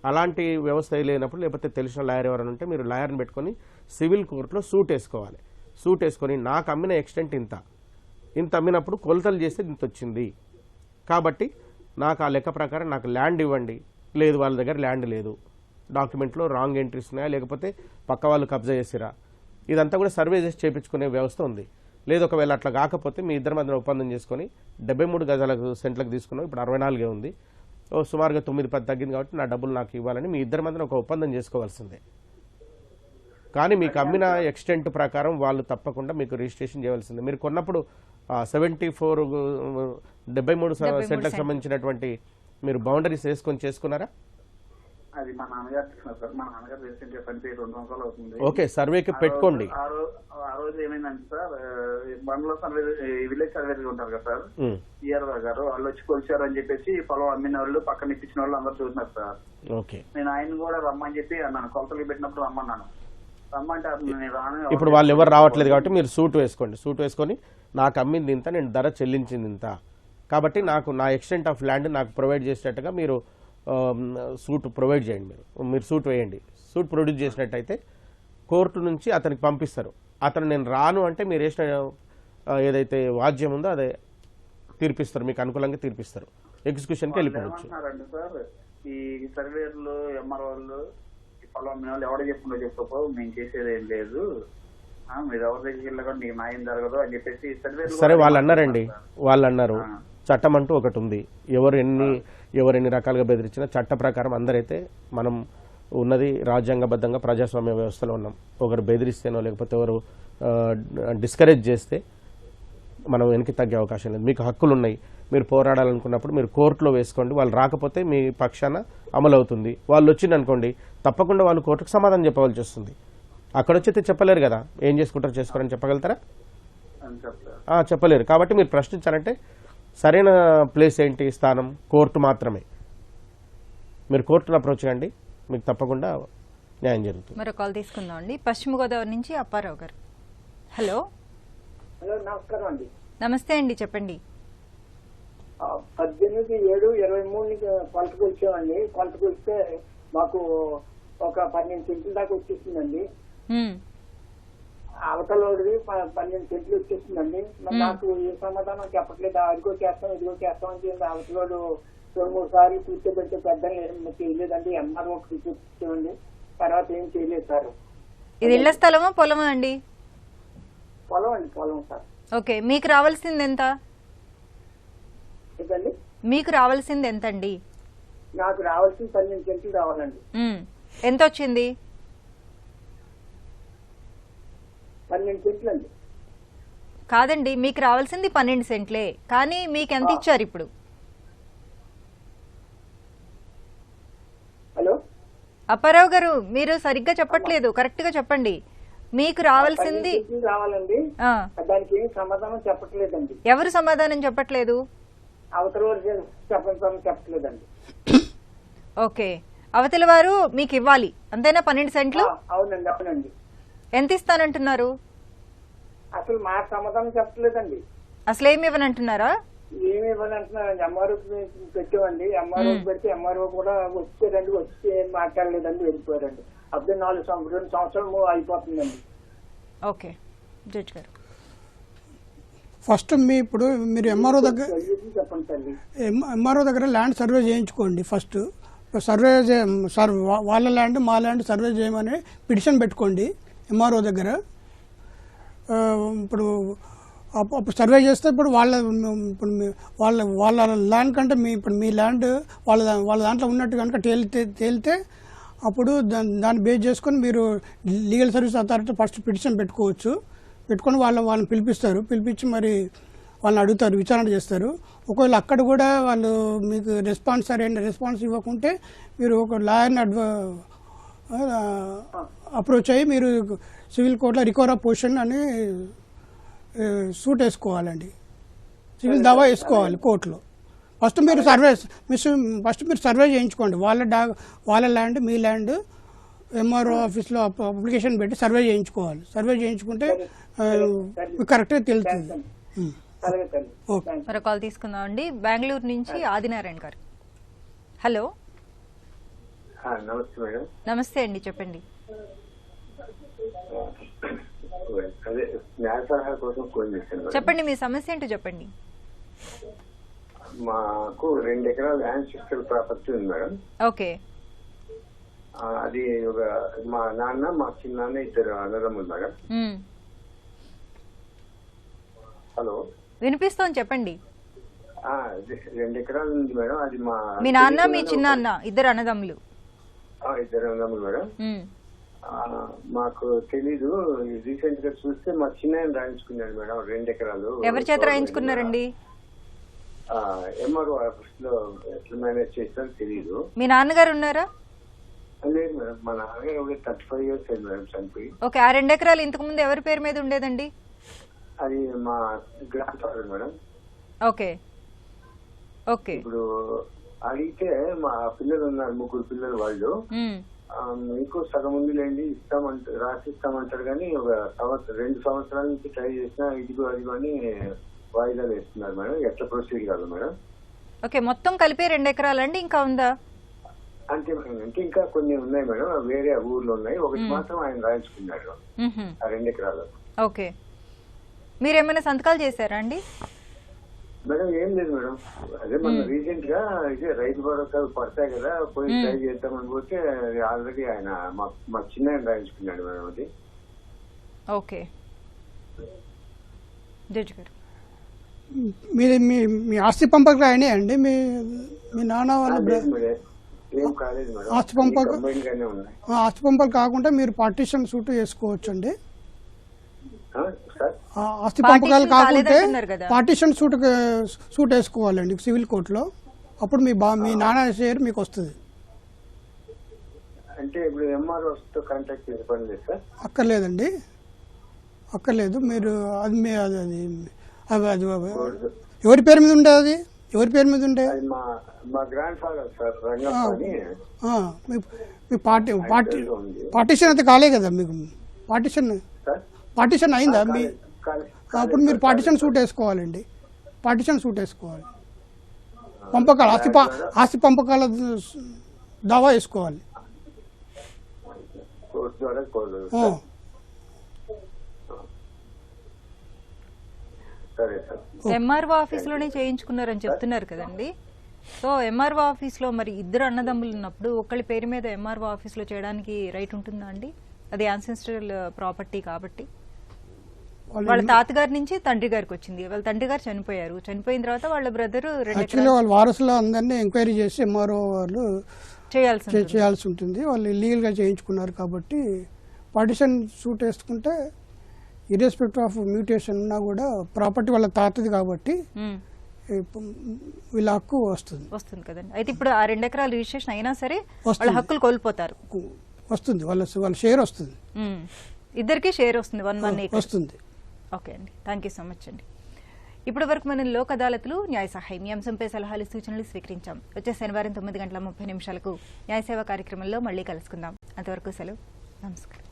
అలాంటి వ్యవస్థ లేనప్పుడు, లేకపోతే తెలిసిన లాయర్ ఎవరైనా ఉంటే మీరు లాయర్ని పెట్టుకొని సివిల్ కోర్టులో సూట్ వేసుకోవాలి. సూట్ వేసుకొని నాకు అమ్మిన ఎక్స్టెంట్ ఇంత అమ్మినప్పుడు కొలతలు చేస్తే ఇంత వచ్చింది కాబట్టి నాకు ఆ లెక్క ప్రకారం నాకు ల్యాండ్ ఇవ్వండి, లేదు వాళ్ళ దగ్గర ల్యాండ్ లేదు, డాక్యుమెంట్లో రాంగ్ ఎంట్రీస్ ఉన్నాయా, లేకపోతే పక్క వాళ్ళు కబ్జా చేసిరా, ఇదంతా కూడా సర్వే చేసి చేయించుకునే వ్యవస్థ ఉంది. లేదు ఒకవేళ అట్లా కాకపోతే మీ ఇద్దరి మధ్యన ఒప్పందం చేసుకొని 73 గజాలకు సెంట్లకు తీసుకున్నాం, ఇప్పుడు 64 ఉంది, సుమారుగా 9-10 తగ్గింది కాబట్టి నా డబ్బులు నాకు ఇవ్వాలని మీ ఇద్దరి మధ్యన ఒక ఒప్పందం చేసుకోవాల్సిందే. కానీ మీకు అమ్మిన ఎక్స్టెంట్ ప్రకారం వాళ్ళు తప్పకుండా మీకు రిజిస్ట్రేషన్ చేయవలసిందే. మీరు కొన్నప్పుడు 73 సెంట్లకు సంబంధించినటువంటి మీరు బౌండరీస్ వేసుకొని చేసుకున్నారా? అది మా నాన్నగారు సార్, మా నాన్నగారు రీసెంట్ గా చనిపోయి 2 సంవత్సరాలు అవుతుంది. ఓకే, సర్వేకి పెట్టుకోండి. ఆ రోజు ఏమైందంటే సార్, బండ్లో సర్వే విలేజ్ సర్వే ఉంటారు కదా సార్, ఈఆర్ఓ గారు వాళ్ళు వచ్చి కొలిచారు అని చెప్పేసి పొలం అమ్మిన వాళ్ళు పక్కన ఇప్పించిన వాళ్ళు అందరూ చూస్తున్నారు సార్. ఓకే, నేను ఆయన కూడా రమ్మని చెప్పి అన్నాను, కొలతలు పెట్టినప్పుడు రమ్మన్నాను. రమ్మంటే నేను రాను. ఇప్పుడు వాళ్ళు ఎవరు రావట్లేదు కాబట్టి మీరు సూట్ వేసుకోండి. సూట్ వేసుకొని నాకు అమ్మింది ఇంత, నేను ధర చెల్లించింది ఇంత, కాబట్టి నాకు నా ఎక్స్టెంట్ ఆఫ్ ల్యాండ్ నాకు ప్రొవైడ్ చేసేటట్టుగా మీరు సూట్ ప్రొవైడ్ చేయండి. మీరు సూట్ వేయండి. సూట్ ప్రొడ్యూస్ చేసినట్టయితే కోర్టు నుంచి అతనికి పంపిస్తారు. అతను నేను రాను అంటే మీరు వేసిన ఏదైతే వాద్యం ఉందో అదే తీర్పిస్తారు, మీకు అనుకూలంగా తీర్పిస్తారు. ఎగ్జిక్యూషన్కి వెళ్ళిపోవచ్చు. సార్ ఈ సర్వేర్లు ఎంఆర్ఓలు పొలం వాళ్ళు ఎవడో చెప్పుకుంటూ చెప్పకపో మేము చేసేది ఏం లేదు, మీరు ఎవరి దగ్గరికి వెళ్ళకుండా నీకు న్యాయం జరగదు అని చెప్పేసి సర్వేర్లు. సరే వాళ్ళు అన్నారండి, వాళ్ళు అన్నారు చట్టం అంటూ ఒకటి ఉంది. ఎవరు ఎన్ని రకాలుగా బెదిరించినా చట్ట ప్రకారం అందరైతే మనం ఉన్నది రాజ్యాంగబద్ధంగా ప్రజాస్వామ్య వ్యవస్థలో ఉన్నాం. ఒకరు బెదిరిస్తేనో లేకపోతే ఎవరు డిస్కరేజ్ చేస్తే మనం వెనక్కి తగ్గే అవకాశం లేదు. మీకు హక్కులు ఉన్నాయి. మీరు పోరాడాలనుకున్నప్పుడు మీరు కోర్టులో వేసుకోండి. వాళ్ళు రాకపోతే మీ పక్షాన అమలు అవుతుంది. వాళ్ళు వచ్చింది అనుకోండి, తప్పకుండా వాళ్ళు కోర్టుకు సమాధానం చెప్పవలసి వస్తుంది. అక్కడ వచ్చి చెప్పలేరు కదా, ఏం చేసుకుంటారు చేసుకోరని చెప్పగలుగుతారా? చెప్పలేరు. కాబట్టి మీరు ప్రశ్నించాలంటే సరైన ప్లేస్ ఏంటి, స్థానం కోర్టు మాత్రమే. మీరు కోర్టును అప్రోచ్ కండి, మీకు తప్పకుండా న్యాయం జరుగుతుంది. మరో కాల్ తీసుకుందాం అండి. పశ్చిమ గోదావరి నుంచి అప్పారావు గారు. హలో. హలో, నమస్కారం అండి. నమస్తే అండి, చెప్పండి. 18/7/23 కొలతకు వచ్చామండి. కొలతకు వస్తే మాకు ఒక 12 సెంట్లు దాకా వచ్చేసిందండి. అవతలోడిది 12 సెంట్లు వచ్చేసిందండి. నాకు ఏ సమాధానం చెప్పట్లేదు. అదిగో చేస్తాం ఇదిగో చేస్తాం అని చెప్పి అవతలోడు 2-3 సార్లు కూర్చోబెడితే పెద్ద చేయలేదండి. ఎంఆర్ఓ కూర్చోండి, తర్వాత ఏం చేయలేదు సార్. ఇది ఇళ్ల స్థలమా పొలమా అండి? పొలం అండి, పొలం సార్. ఓకే, మీకు రావాల్సింది ఎంత? ఏంటండి? మీకు రావాల్సింది ఎంత అండి? నాకు రావాల్సింది 12 సెంట్లు రావాలండి. ఎంత వచ్చింది? 12 సెంట్లు అండి. కాదండి, మీకు రావాల్సింది 12 సెంట్లే, కానీ మీకు ఎంత ఇచ్చారు ఇప్పుడు? హలో అప్పారావు గారు, మీరు సరిగ్గా చెప్పట్లేదు, కరెక్ట్ గా చెప్పండి. మీకు రావాల్సింది రావాలండి. దానికి ఏం సమాధానం చెప్పట్లేదండి. ఎవరు సమాధానం చెప్పట్లేదు? అవతల వారు చెప్పట్లేదండి. ఓకే, అవతల వారు మీకు ఇవ్వాలి అంతేనా? 12 సెంట్లు. అవునండి, అవునండి. ఎంత ఇస్తానంటున్నారు? అసలు మా సమాధానం చెప్పలేదండి. అసలు ఏమి ఇవ్వనంటున్నారా? ఏమి ఇవ్వాలంటున్నారండి. ఎంఆర్ఓ పెట్టామండి. ఎంఆర్ఓ పెడితే ఎంఆర్ఓ కూడా వచ్చారండి, వచ్చి ఏం మాట్లాడలేదండి, వెళ్ళిపోయారండి. అప్పుడే 2 సంవత్సరాలు అయిపోతుందండి. ఓకే జడ్జ్ గారు, ఫస్ట్ ఇప్పుడు మీరు ఎంఆర్ఓ దగ్గర చెప్పండి తల్లి. ఎంఆర్ఓ దగ్గర ల్యాండ్ సర్వే చేయించుకోండి. ఫస్ట్ సర్వే వాళ్ళ ల్యాండ్ మా ల్యాండ్ సర్వే చేయమని పిటిషన్ పెట్టుకోండి ఎంఆర్ఓ దగ్గర. ఇప్పుడు అప్పుడు సర్వే చేస్తే ఇప్పుడు వాళ్ళ ల్యాండ్ కంటే ఇప్పుడు మీ ల్యాండ్ వాళ్ళ దాంట్లో ఉన్నట్టు కనుక తేలితే అప్పుడు దాన్ని బేస్ చేసుకొని మీరు legal service authority first petition పెట్టుకోవచ్చు. పెట్టుకొని వాళ్ళని పిలిపించి మరి వాళ్ళని అడుగుతారు, విచారణ చేస్తారు. ఒకవేళ అక్కడ కూడా వాళ్ళు మీకు సరైన రెస్పాన్స్ ఇవ్వకుంటే మీరు ఒక లాయర్ని అప్రోచ్ అయ్యి మీరు సివిల్ కోర్టులో రికవర్ ఆఫ్ పొజిషన్ అని సూట్ వేసుకోవాలండి. సివిల్ దావా వేసుకోవాలి కోర్టులో. ఫస్ట్ మీరు సర్వే చేయించుకోండి. వాళ్ళ ల్యాండ్ మీ ల్యాండ్ ఎంఆర్ఓ ఆఫీస్లో అప్లికేషన్ పెట్టి సర్వే చేయించుకోవాలి. సర్వే చేయించుకుంటే కరెక్ట్గా తెలుస్తుంది. మరో కాల్ తీసుకుందాం అండి. బెంగళూరు నుంచి ఆదినారాయణ గారు. హలో. నమస్తే మేడం. నమస్తే అండి, చెప్పండి. అదే న్యాయ సలహా కోసం ఫోన్ చేశాను. చెప్పండి, మీ సమస్య ఏంటో చెప్పండి. మాకు 2 ఎకరాల ల్యాండ్ ఫిజికల్ ప్రాపర్టీ ఉంది మేడం. ఓకే. అది మా నాన్న మా చిన్నాన్న 2 అన్నదమ్ములు మేడం. హలో, వినిపిస్తోంది, చెప్పండి. 2 ఎకరాలు ఉంది మేడం. అది మీ నాన్న మీ చిన్నాన్న 2 అన్నదమ్ములు. 2 అన్నదమ్ములు మేడం. మాకు తెలీదు. రీసెంట్ గా చూస్తే మా చిన్న రాయించుకున్నాడు మేడం 2 ఎకరాలు. ఎవరి చేత రాయించుకున్నారండి? ఎంఆర్ఓ ఆఫీస్ లో ఎట్లా మేనేజ్ చేస్తారో తెలీదు. మీ నాన్నగారు ఉన్నారా? లేదు మేడం, మా నాన్నగారు 35 years అయింది మేడం చనిపోయి. ఓకే. ఆ 2 ఎకరాలు ఇంతకు ముందు ఎవరి పేరు మీద ఉండేదండి? అది మా grand father madam. Okay okay. ఇప్పుడు అడిగితే మా పిల్లలు ఉన్నారు, 3 పిల్లలు. వాళ్ళు మీకు సగం ఉందిలేండి రాసిస్తామంటారు కానీ 2 సంవత్సరాల నుంచి ట్రై చేసినా ఇదిగో అదిగో అని వాయిదాలు వేస్తున్నారు మేడం. ఎట్లా ప్రొసీడ్ కాదు మేడం? ఓకే, మొత్తం కలిపి 2 ఎకరాలండి, ఇంకా ఉందా? అంటే ఇంకా కొన్ని ఉన్నాయి మేడం, వేరే ఊర్లో ఉన్నాయి. ఒకటి మాత్రం ఆయన రాయించుకున్నాడు ఆ 2 ఎకరాలు. ఓకే. మీరేమైనా సంతకాలు చేశారా అండి? మేడం ఏం లేదు మేడం. అదే మన రీసెంట్ గా ఇదే రైతు భరోసా పడతాయి కదా, పోయి ట్రై చేద్దామని పోతే ఆల్రెడీ ఆయన మా చిన్న రాయించుకున్నాడు మేడం. అది ఓకే. జడ్జి గారు, మీ ఆస్తి పంపకాలు అయినాయి అండి? మీ నాన్న వాళ్ళ ఏం కాలేదు మేడం. ఆస్తి పంపకాలు కాకుండా మీరు పార్టీషన్ సూట్ వేసుకోవచ్చు అండి. ఆస్తి పంపకాలు కాకుంటే పార్టీషన్ సూట్ వేసుకోవాలండి సివిల్ కోర్టులో. అప్పుడు మీ నాన్న షేర్ మీకు వస్తుంది. అంటే ఇప్పుడు ఎంఆర్ఓతో కాంటాక్ట్ చేసే పని లేదు సార్? అక్కర్లేదు. మీరు అది ఎవరి పేరు మీద ఉండే? అది ఎవరి పేరు మీద ఉండే? మా గ్రాండ్ ఫాదర్ సార్ రంగప్పని. మీ పార్టీషన్ అయితే కాలే కదా మీకు? పార్టీషన్ అయిందా? అప్పుడు మీరు పార్టీషన్ సూట్ వేసుకోవాలండి. పంపకాలు ఆస్తి పంపకాల దావా వేసుకోవాలి. ఎంఆర్ఓ ఆఫీస్ లోనే చేయించుకున్నారని చెప్తున్నారు కదండి. సో ఎంఆర్ఓ ఆఫీస్ లో మరి 2 అన్నదమ్ములు ఉన్నప్పుడు ఒకళ్ళ పేరు మీద ఎంఆర్ఓ ఆఫీస్ లో చేయడానికి రైట్ ఉంటుందా అండి? అది యాన్సెస్ట్రల్ ప్రాపర్టీ కాబట్టి. వాళ్ళ తాతగారి నుంచి తండ్రి గారికి వచ్చింది. వాళ్ళ తండ్రి గారు చనిపోయారు. చనిపోయిన తర్వాత వాళ్ళ బ్రదర్ వాళ్ళ వారసులు అందరినీ ఎంక్వైరీ చేసి ఎంఆర్ఓ వాళ్ళు చేయాల్సి ఉంటుంది. వాళ్ళు ఇల్లీగల్ గా చేయించుకున్నారు కాబట్టి పార్టీషన్ సూట్ వేసుకుంటే ఇర్రెస్పెక్టివ్ ఆఫ్ మ్యూటేషన్ ఉన్నా కూడా ప్రాపర్టీ వాళ్ళ తాతది కాబట్టి వీళ్ళ హక్కు వస్తుంది కదండి. అయితే ఇప్పుడు ఆ 2 ఎకరాల రిజిస్ట్రేషన్ అయినా సరే వాళ్ళ హక్కులు కోల్పోతారు. వస్తుంది, వాళ్ళ షేర్ వస్తుంది. ఇద్దరికి షేర్ వస్తుంది, 1 acre వస్తుంది. ఓకే అండి, థ్యాంక్ యూ సో మచ్ అండి. ఇప్పటి వరకు మనం లోక్ అదాలత్లు, న్యాయ సహాయం ఈ అంశంపై సలహాలు, సూచనలు స్వీకరించాం. వచ్చే శనివారం 9:30 న్యాయ సేవా కార్యక్రమంలో మళ్ళీ కలుసుకుందాం. అంతవరకు సెలవు, నమస్కారం.